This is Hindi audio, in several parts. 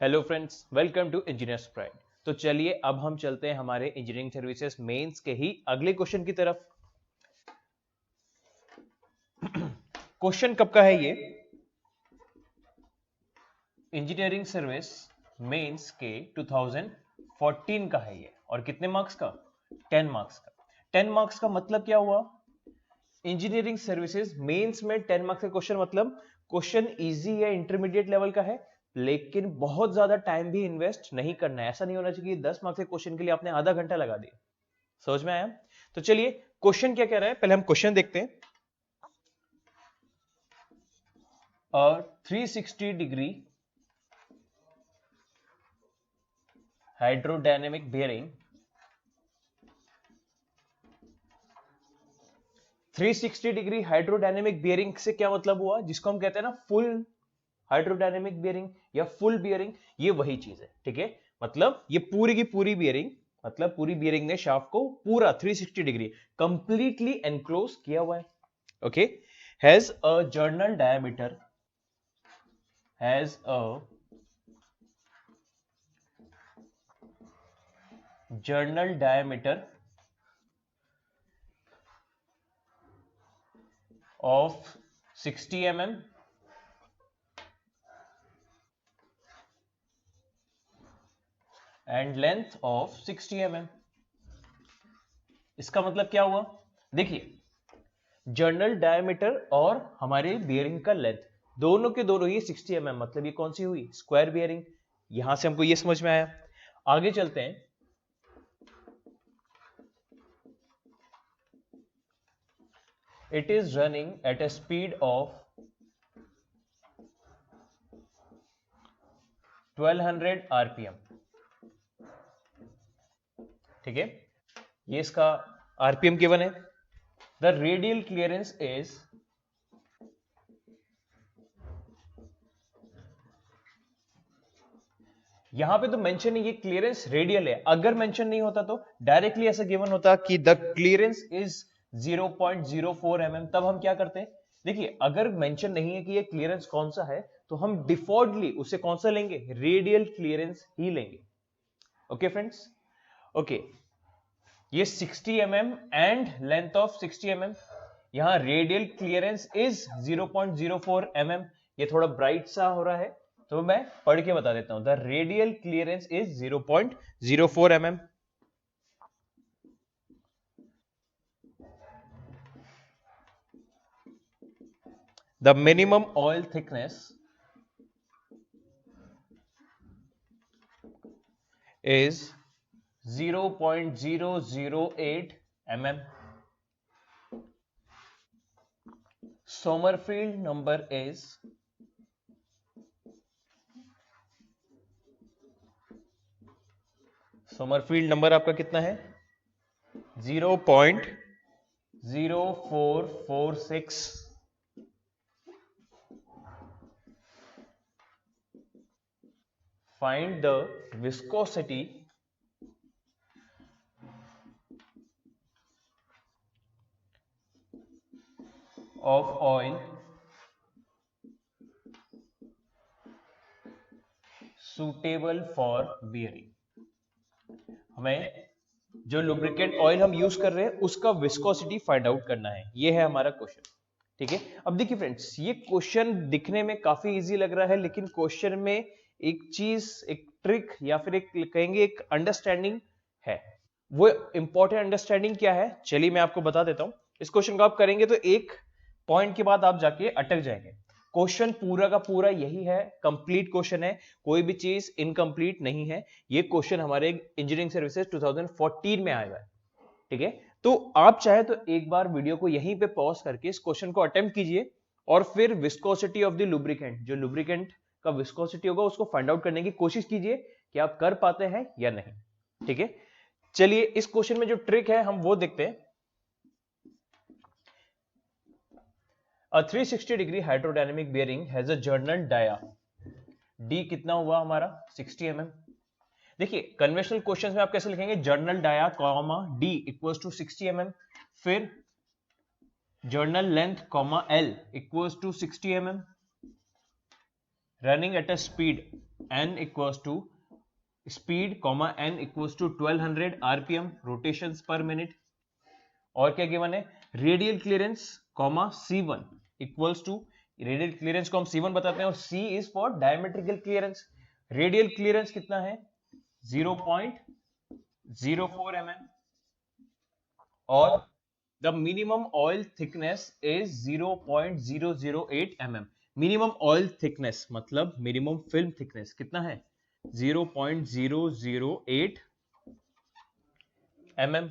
Hello friends, welcome to Engineers Pride. तो चलिए अब हम चलते हैं हमारे इंजीनियरिंग सर्विसेज मेंस के ही अगले क्वेश्चन की तरफ। क्वेश्चन कब का है ये? इंजीनियरिंग सर्विस मेंस के 2014 का है ये। और कितने मार्क्स का? 10 मार्क्स का। 10 मार्क्स का मतलब क्या हुआ? इंजीनियरिंग सर्विसेज मेंस में 10 मार्क्स का क्वेश्चन मतलब क्वेश्चन इजी या इंटरमीडिएट लेवल का है, लेकिन बहुत ज्यादा टाइम भी इन्वेस्ट नहीं करना है। ऐसा नहीं होना चाहिए 10 मार्क्स के क्वेश्चन के लिए आपने आधा घंटा लगा दिया। समझ में आया? तो चलिए क्वेश्चन क्या कह रहा है, पहले हम क्वेश्चन देखते हैं। 360 degree hydrodynamic bearing, 360 degree hydrodynamic bearing से क्या मतलब हुआ? जिसको हम कहते हैं ना फुल हाइड्रोडायनेमिक बियरिंग या फुल बियरिंग, ये वही चीज है। ठीक है, मतलब ये पूरी की पूरी बियरिंग, मतलब पूरी बियरिंग ने शाफ्ट को पूरा 360 डिग्री कंप्लीटली एनक्लोज किया हुआ है। Okay, has a journal diameter, has a journal diameter of 60 mm and length of 60 mm। इसका मतलब क्या हुआ? देखिए, जर्नल डायमीटर और हमारे बियरिंग का लेंथ दोनों के दोनों ही 60 mm, मतलब ये कौन सी हुई? Square bearing. यहां से हमको ये समझ में आया। आगे चलते हैं। It is running at a speed of 1200 RPM. ठीक है, ये इसका आरपीएम गिवन है। द रेडियल क्लियरेंस इज, यहां पे तो मेंशन है ये क्लियरेंस रेडियल है। अगर मेंशन नहीं होता तो डायरेक्टली ऐसा गिवन होता कि द क्लियरेंस इज 0.04 mm, तब हम क्या करते हैं? देखिए, अगर मेंशन नहीं है कि ये क्लियरेंस कौन सा है, तो हम डिफॉल्टली उसे कौन सा लेंगे? रेडियल क्लियरेंस ही लेंगे। ओके फ्रेंड्स, ओके, ये 60 mm and length of 60 mm। यहां रेडियल क्लियरेंस इज 0.04 mm। ये थोड़ा ब्राइट सा हो रहा है, तो मैं पढ़ के बता देता हूं। The radial clearance is 0.04 mm। The minimum oil thickness is 0.008 mm. Sommerfeld number is Sommerfeld number आपका कितना है? 0.0446। Find the viscosity of oil suitable for bearing। हमें जो लुब्रिकेंट ऑयल हम यूज कर रहे हैं उसका विस्कोसिटी फाइंड आउट करना है। ये है हमारा क्वेश्चन। ठीक है, अब देखिए फ्रेंड्स, ये क्वेश्चन दिखने में काफी इजी लग रहा है, लेकिन क्वेश्चन में एक चीज, एक ट्रिक या फिर एक कहेंगे एक अंडरस्टैंडिंग है। वो इंपॉर्टेंट अंडरस्टैंडिंग क्या है, चलिए मैं आपको बता देता हूं। इस क्वेश्चन को आप करेंगे तो एक पॉइंट के बाद आप जाके अटक जाएंगे। क्वेश्चन पूरा का पूरा यही है, कंप्लीट क्वेश्चन है, कोई भी चीज इनकम्प्लीट नहीं है। ये क्वेश्चन हमारे इंजीनियरिंग सर्विसेज 2014 में आया है। ठीक है, तो आप चाहे तो एक बार वीडियो को यहीं पे पॉज करके इस क्वेश्चन को अटेम्प्ट कीजिए और फिर विस्कोसिटी ऑफ द लुब्रिकेंट, जो लुब्रिकेंट का विस्कोसिटी होगा उसको फाइंड आउट करने की कोशिश कीजिए कि आप कर पाते हैं या नहीं। ठीक है, चलिए इस क्वेश्चन में जो ट्रिक है हम वो देखते हैं। A 360 degree hydrodynamic bearing has a journal dia, D कितना हुआ हमारा? 60 mm। देखिए, कन्वेंशनल क्वेश्चंस में आप कैसे लिखेंगे? Journal dia comma D equals to 60 mm, फिर journal length comma L equals to 60 mm, running at a speed n equals to speed comma n equals to 1200 RPM rotations per minute. और क्या गिवन है, radial clearance comma c1 equals to, radial clearance को हम c1 बताते हैं और c is for diametrical clearance. Radial clearance कितना है 0.04 mm और the minimum oil thickness is 0.008 mm। Minimum oil thickness मतलब मिनिमम फिल्म थिकनेस कितना है 0.008 mm।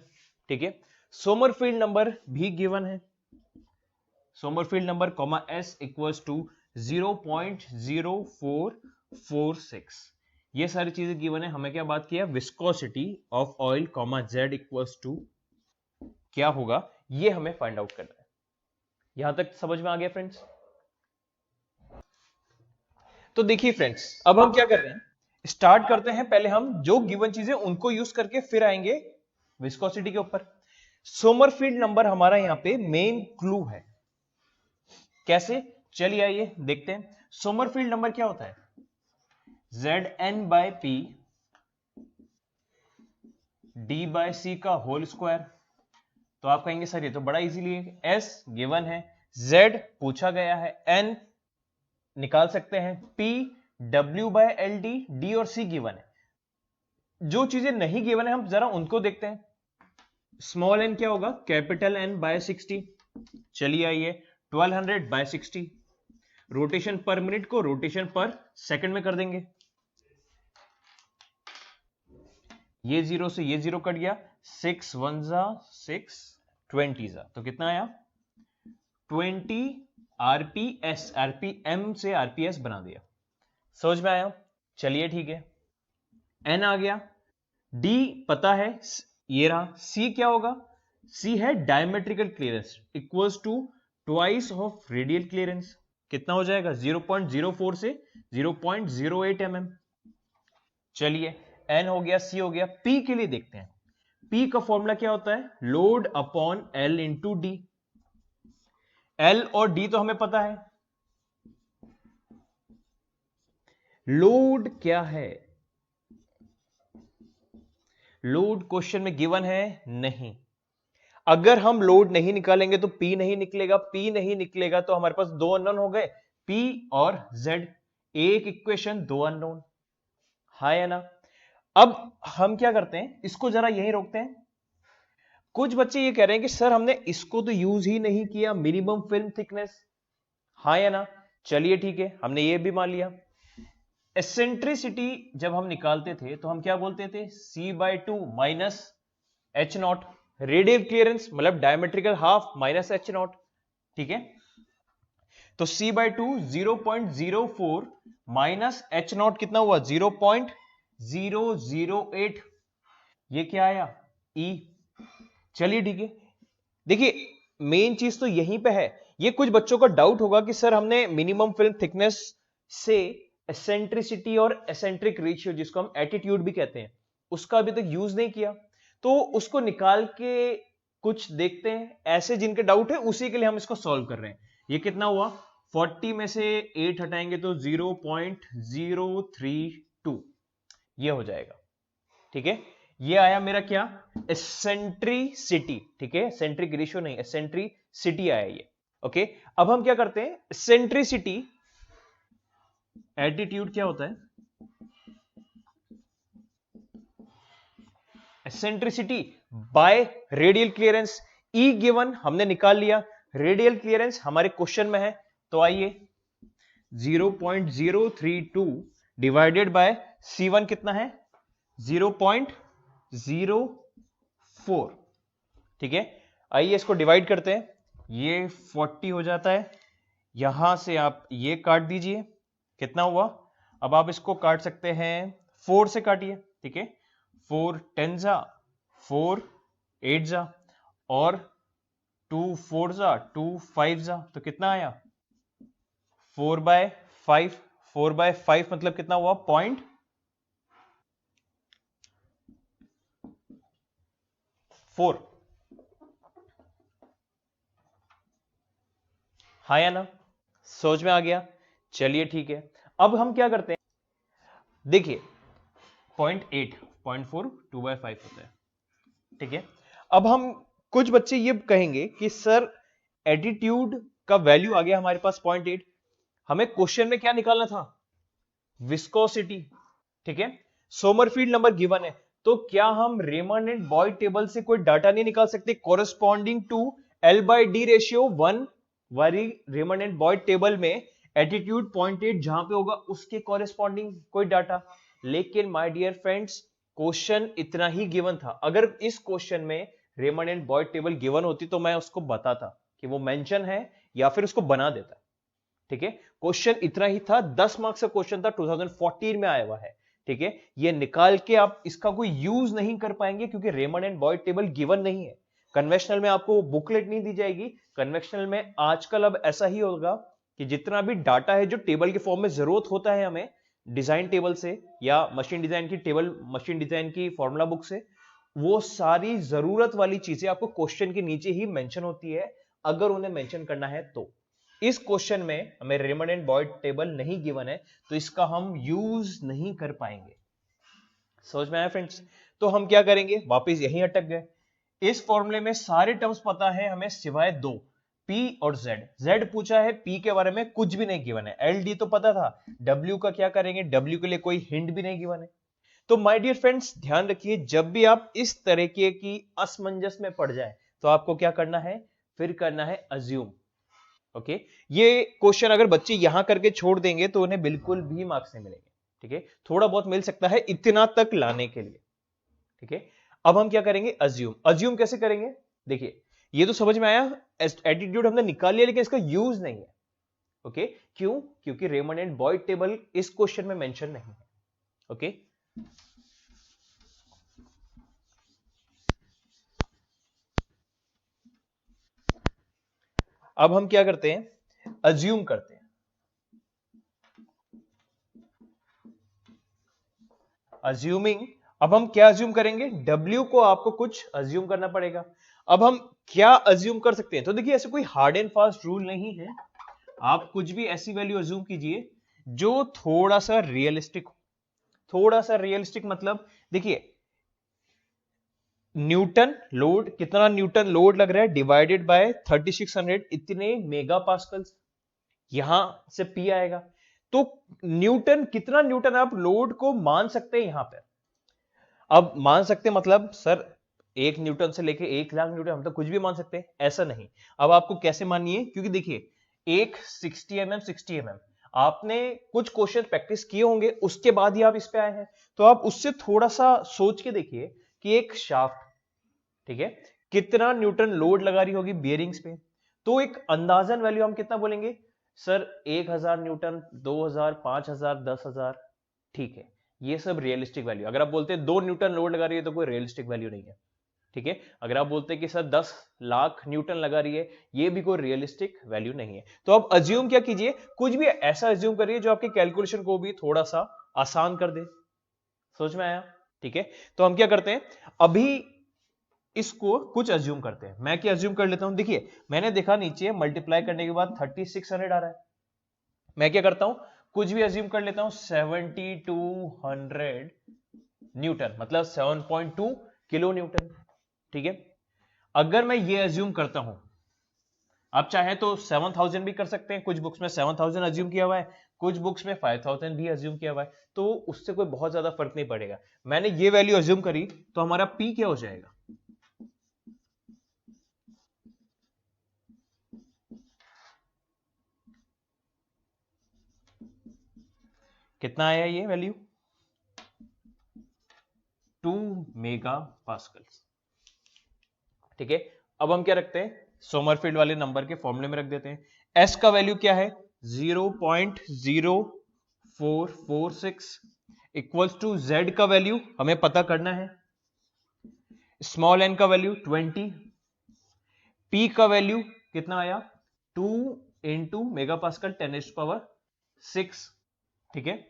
ठीक है, सोमरफील्ड नंबर भी गिवन है, Sommerfeld number comma s equals to 0.0446। ये सारी चीजें गिवन है। हमें क्या बात किया, viscosity of oil comma z equals to क्या होगा, ये हमें फाइंड आउट करना है। यहां तक समझ में आ गया फ्रेंड्स? तो देखिए फ्रेंड्स, अब हम क्या कर रहे हैं, स्टार्ट करते हैं। पहले हम जो गिवन चीजें उनको यूज करके फिर आएंगे विस्कोसिटी के ऊपर। सोमरफील्ड नंबर हमारा यहां पे मेन क्लू है। कैसे, चलिए आइए देखते हैं। सोमरफील्ड नंबर क्या होता है, Zn/P d/c का होल स्क्वायर। तो आप कहेंगे सर ये तो बड़ा इजीली है, S गिवन है, Z पूछा गया है, N निकाल सकते हैं, P W/LD, D और C गिवन है। जो चीजें नहीं गिवन है हम जरा उनको देखते हैं। स्मॉल n क्या होगा, कैपिटल N/60। चलिए आइए 1200/60, रोटेशन पर मिनट को रोटेशन पर सेकंड में कर देंगे। ये जीरो से ये जीरो कट गया, 6 1 6 20 तो कितना आया 20 आरपीएस। आरपीएम से आरपीएस बना दिया, समझ में आया? चलिए ठीक है, एन आ गया, डी पता है ये रहा, सी क्या होगा, सी है diametrical clearance equals to twice of radial clearance. कितना हो जाएगा 0.04 से 0.08 mm। चलिए एन हो गया, सी हो गया, पी के लिए देखते हैं। पी का फॉर्मूला क्या होता है, load upon L into D. L और डी तो हमें पता है, लोड क्या है, लोड क्वेश्चन में गिवन है नहीं। अगर हम लोड नहीं निकालेंगे तो पी नहीं निकलेगा, पी नहीं निकलेगा तो हमारे पास दो अननोन हो गए, पी और जेड। एक इक्वेशन दो अननोन, हां या ना? अब हम क्या करते हैं, इसको जरा यहीं रोकते हैं। कुछ बच्चे ये कह रहे हैं कि सर हमने इसको तो यूज ही नहीं किया, मिनिमम फिल्म थिकनेस, हां या ना? चलिए ठीक है, हमने ये भी मान लिया। एसेंट्रिसिटी जब हम निकालते थे तो हम क्या बोलते थे, c/2 minus H naught. Radial clearance मतलब diametrical half minus H naught. ठीक है, तो c/2 0.04 माइनस एच नॉट कितना हुआ 0.008। ये क्या आया E। चलिए ठीक है, देखिए मेन चीज तो यहीं पे है। ये कुछ बच्चों का डाउट होगा कि सर हमने मिनिमम फिल्म थिकनेस से एसेंट्रिसिटी और एसेंट्रिक रेशियो, जिसको हम एटीट्यूड भी कहते हैं, उसका अभी तक यूज नहीं किया, तो उसको निकाल के कुछ देखते हैं। ऐसे जिनके डाउट है उसी के लिए हम इसको सॉल्व कर रहे हैं। ये कितना हुआ, 40 में से 8 हटाएंगे तो 0.032 ये हो जाएगा। ठीक है, ये आया मेरा क्या, एसेंट्रिसिटी। ठीक है, सेंट्रिक रेशियो नहीं, एसेंट्रिसिटी आया ये। ओके, अब हम क्या करते हैं, एसेंट्रिसिटी, एटीट्यूड क्या होता है, एसेंट्रिसिटी बाय रेडियल क्लियरेंस। ई गिवन हमने निकाल लिया, रेडियल क्लियरेंस हमारे क्वेश्चन में है, तो आइए 0.032 डिवाइडेड बाय C1 कितना है 0.04। ठीक है, आइए इसको डिवाइड करते हैं, ये 40 हो जाता है, यहां से आप ये काट दीजिए, कितना हुआ, अब आप इसको काट सकते हैं 4 से काटिए। ठीक है, 4 10 जा, 4 8 जा, और 2 4 जा, 2 5 जा, तो कितना आया 4/5। 4/5 मतलब कितना हुआ 0.4। हाँ या ना, सोच में आ गया? चलिए ठीक है, अब हम क्या करते हैं, देखिए 0.8 0.4 2/5 होता है, ठीक है। अब हम कुछ बच्चे ये कहेंगे कि सर एटीट्यूड का वैल्यू आ गया हमारे पास 0.8, हमें क्वेश्चन में क्या निकालना था, विस्कोसिटी, ठीक है। सोमरफील्ड नंबर गिवन है, तो क्या हम रेमंड एंड बॉयड टेबल से कोई डाटा नहीं निकाल सकते कोरस्पॉन्डिंग टू L/D रेशियो 1 वाली रेमंड एंड बॉयड टेबल में एटीट्यूड 0.8 जहां पे होगा उसके कॉरेस्पॉन्डिंग कोई डाटा। लेकिन माय डियर फ्रेंड्स क्वेश्चन इतना ही गिवन था, अगर इस क्वेश्चन में Raymond and Boyd table given होती तो मैं उसको बताता कि वो मेंशन है या फिर उसको बना देता, ठीक है। क्वेश्चन इतना ही था, 10 मार्क्स का क्वेश्चन था, 2014 में आया हुआ है, ठीक है। ये निकाल के आप इसका कोई यूज नहीं कर पाएंगे क्योंकि Raymond and Boyd table given नहीं है। कन्वेंशनल में आपको बुकलेट नहीं दी जाएगी, कन्वेंशनल में आजकल अब ऐसा ही होगा कि जितना भी डाटा है जो टेबल के फॉर्म में जरूरत होता है हमें डिजाइन टेबल से या मशीन डिजाइन की टेबल, मशीन डिजाइन की फॉर्मूला बुक से, वो सारी जरूरत वाली चीजें आपको क्वेश्चन के नीचे ही मेंशन होती है अगर उन्हें मेंशन करना है तो। इस क्वेश्चन में हमें रेमंड एंड बॉयड टेबल नहीं गिवन है तो इसका हम यूज नहीं कर पाएंगे। समझ में आया फ्रेंड्स? तो हम क्या करेंगे, वापस यहीं अटक गए। इस फॉर्मूले में सारे टर्म्स पता है हमें सिवाय दो, P और Z। Z पूछा है, P के बारे में कुछ भी नहीं गिवन है, LD तो पता था, W का क्या करेंगे, W के लिए कोई हिंट भी नहीं गिवन है। तो माय डियर फ्रेंड्स ध्यान रखिए, जब भी आप इस तरीके की असमंजस में पड़ जाए तो आपको क्या करना है, फिर करना है अज्यूम। ओके, ये क्वेश्चन अगर बच्चे यहां करके छोड़ देंगे तो उन्हें बिल्कुल भी मार्क्स नहीं मिलेंगे, ठीक है। थोड़ा बहुत मिल सकता है इतना तक लाने के लिए, ठीक है। अब हम क्या करेंगे, अज्यूम। अज्यूम कैसे करेंगे, देखिए ये तो समझ में आया, एटीट्यूड हमने निकाल लिया लेकिन इसका यूज नहीं है। ओके, क्यों, क्योंकि रेमंड एंड बॉयड टेबल इस क्वेश्चन में मेंशन नहीं है। ओके, अब हम क्या करते हैं, अज्यूम करते हैं। अज्यूमिंग, अब हम क्या अज्यूम करेंगे, W को आपको कुछ अज्यूम करना पड़ेगा। अब हम क्या अज्यूम कर सकते हैं, तो देखिए ऐसे कोई हार्ड एंड फास्ट रूल नहीं है, आप कुछ भी ऐसी वैल्यू अज्यूम कीजिए जो थोड़ा सा रियलिस्टिक हो। थोड़ा सा रियलिस्टिक मतलब देखिए न्यूटन लोड, कितना न्यूटन लोड लग रहा है डिवाइडेड बाय 3600, इतने मेगा पास्कल्स, यहां से P आएगा। तो न्यूटन, कितना न्यूटन आप लोड को मान सकते हैं यहां पर। अब मान सकते मतलब सर 1 न्यूटन से लेके 1 लाख न्यूटन हम तो कुछ भी मान सकते हैं, ऐसा नहीं। अब आपको कैसे मानिए, क्योंकि देखिए एक 60 mm आपने कुछ क्वेश्चन प्रैक्टिस किए होंगे उसके बाद ही आप इस पे आए हैं, तो आप उससे थोड़ा सा सोच के देखिए कि एक शाफ्ट, ठीक है, कितना न्यूटन लोड लगा रही होगी बियरिंग्स पे। तो एक अंदाजन वैल्यू हम कितना बोलेंगे, सर 1000 न्यूटन, 2000, 5000, 10,000, ठीक है। ये सब रियलिस्टिक वैल्यू। अगर आप बोलते हैं 2 न्यूटन लोड लगा रही है तो कोई रियलिस्टिक वैल्यू नहीं है, ठीक है। अगर आप बोलते हैं कि सर 10 लाख न्यूटन लगा रही है, ये भी कोई रियलिस्टिक वैल्यू नहीं है। तो आप अज्यूम क्या कीजिए, कुछ भी ऐसा अज्यूम करिए जो आपके कैलकुलेशन को भी थोड़ा सा आसान कर दे। सोच में आया, ठीक है। तो हम क्या करते हैं, अभी इसको कुछ अज्यूम करते हैं। मैं क्या अज्यूम कर लेता हूं, देखिए मैंने देखा नीचे मल्टीप्लाई करने के बाद 3600 आ रहा है, मैं क्या करता हूं, कुछ भी अज्यूम कर लेता हूं, 7200 न्यूटन मतलब 7.2 किलो न्यूटन, ठीक है। अगर मैं ये अज्यूम करता हूं, आप चाहे तो 7000 भी कर सकते हैं, कुछ बुक्स में 7000 अज्यूम किया हुआ है, कुछ बुक्स में 5000 भी अज्यूम किया हुआ है, तो उससे कोई बहुत ज्यादा फर्क नहीं पड़ेगा। मैंने ये वैल्यू अज्यूम करी तो हमारा P क्या हो जाएगा, कितना आया ये वैल्यू, 2 मेगा पास्कल्स, ठीक है। अब हम क्या रखते हैं, सोमरफील्ड वाले नंबर के फॉर्मूले में रख देते हैं। S का वैल्यू क्या है, 0.0446 इक्वल्स टू Z का वैल्यू हमें पता करना है, स्मॉल n का वैल्यू 20, P का वैल्यू कितना आया, 2 इंटू मेगा पास्कल 10⁻6, ठीक है,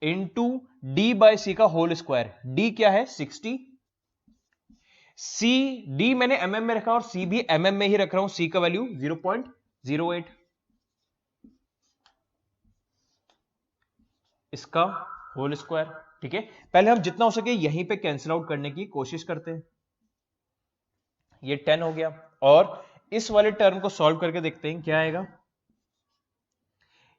इंटू D/C का होल स्क्वायर, D क्या है 60, C D मैंने mm में रखा और C भी mm में ही रख रहा हूं, C का वैल्यू 0.08, इसका होल स्क्वायर। ठीक है, पहले हम जितना हो सके यहीं पे कैंसिल आउट करने की कोशिश करते हैं। ये 10 हो गया, और इस वाले टर्म को सॉल्व करके देखते हैं क्या आएगा।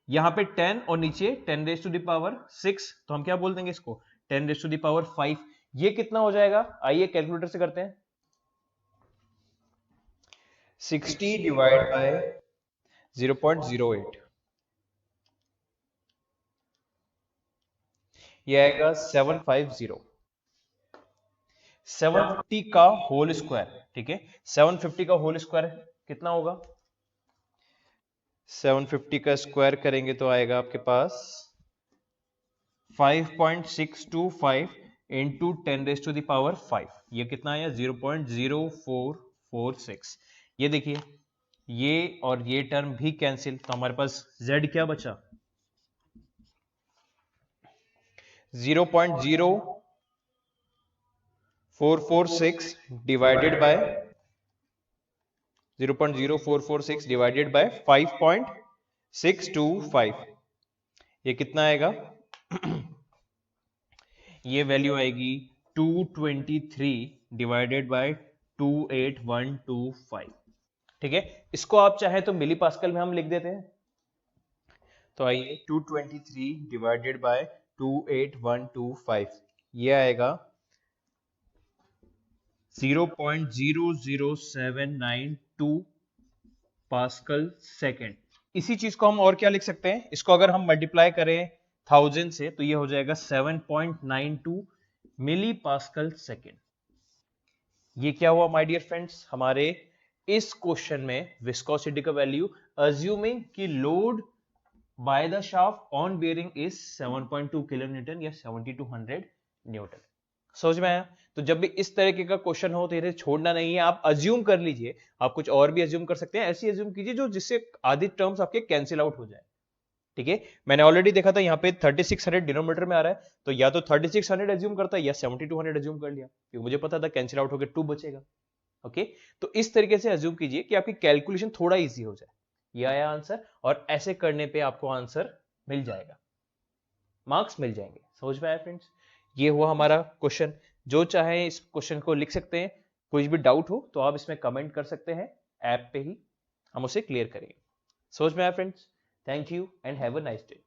यहां पे 10 और नीचे 10 रेज टू द पावर 6, तो हम क्या बोल देंगे इसको 10 रेज टू द पावर 5। ये कितना हो जाएगा, आइए कैलकुलेटर से करते हैं। 60 डिवाइड बाय 0.08, ये आएगा 750। 750 का होल स्क्वायर, ठीक है, 750 का होल स्क्वायर कितना होगा, 750 का स्क्वायर करेंगे तो आएगा आपके पास 5.625 into 10 raise to the power 5। ये कितना आया 0.0446। ये देखिए, ये और ये टर्म भी कैंसिल, तो हमारे पास z क्या बचा 0.0446 डिवाइडेड बाय 0.0446 डिवाइडेड बाय 5.625। ये कितना आएगा ये वैल्यू आएगी 223 डिवाइडेड बाय 28125। ठीक है, इसको आप चाहे तो मिली पास्कल में हम लिख देते हैं। तो आइए 223 डिवाइडेड बाय 28125, ये आएगा 0.00792 पास्कल सेकेंड। इसी चीज को हम और क्या लिख सकते हैं, इसको अगर हम मल्टीप्लाई करें 1000 से तो ये हो जाएगा 7.92 मिली पास्कल सेकेंड। ये क्या हुआ माय डियर फ्रेंड्स, हमारे इस क्वेश्चन में विस्कोसिटी का वैल्यू अज्यूमिंग कि load by the shaft on bearing is 7.2 kilonewton या 7200 न्यूटन। समझ में आया। तो जब भी इस तरीके का क्वेश्चन हो तो इन्हें छोड़ना नहीं है, आप अज्यूम कर लीजिए, आप कुछ और भी अज्यूम कर सकते हैं, ऐसी अज्यूम कीजिए जो जिससे आधी टर्म्स आपके कैंसिल आउट हो जाए। ठीक है, मैंने ऑलरेडी देखा था यहाँ पे 3600 डिनोमीटर में आ रहा है, तो या तो 3600 अज्यूम करता है या 7200 अज्यूम कर लिया, क्योंकि मुझे पता था कैंसिल आउट होकर 2 बचेगा। ओके, तो इस तरीके से अज्यूम कीजिए कि आपकी कैलकुलेशन थोड़ा इजी हो जाए। ये आया आंसर, और ऐसे करने पे आपको आंसर मिल जाएगा, मार्क्स मिल जाएंगे। समझ में आया फ्रेंड्स, ये हुआ हमारा क्वेश्चन। जो चाहे इस क्वेश्चन को लिख सकते हैं, कोई भी डाउट हो तो आप इसमें कमेंट कर सकते हैं, ऐप पे ही हम उसे क्लियर करेंगे। समझ में आया friends, thank you and have a nice day.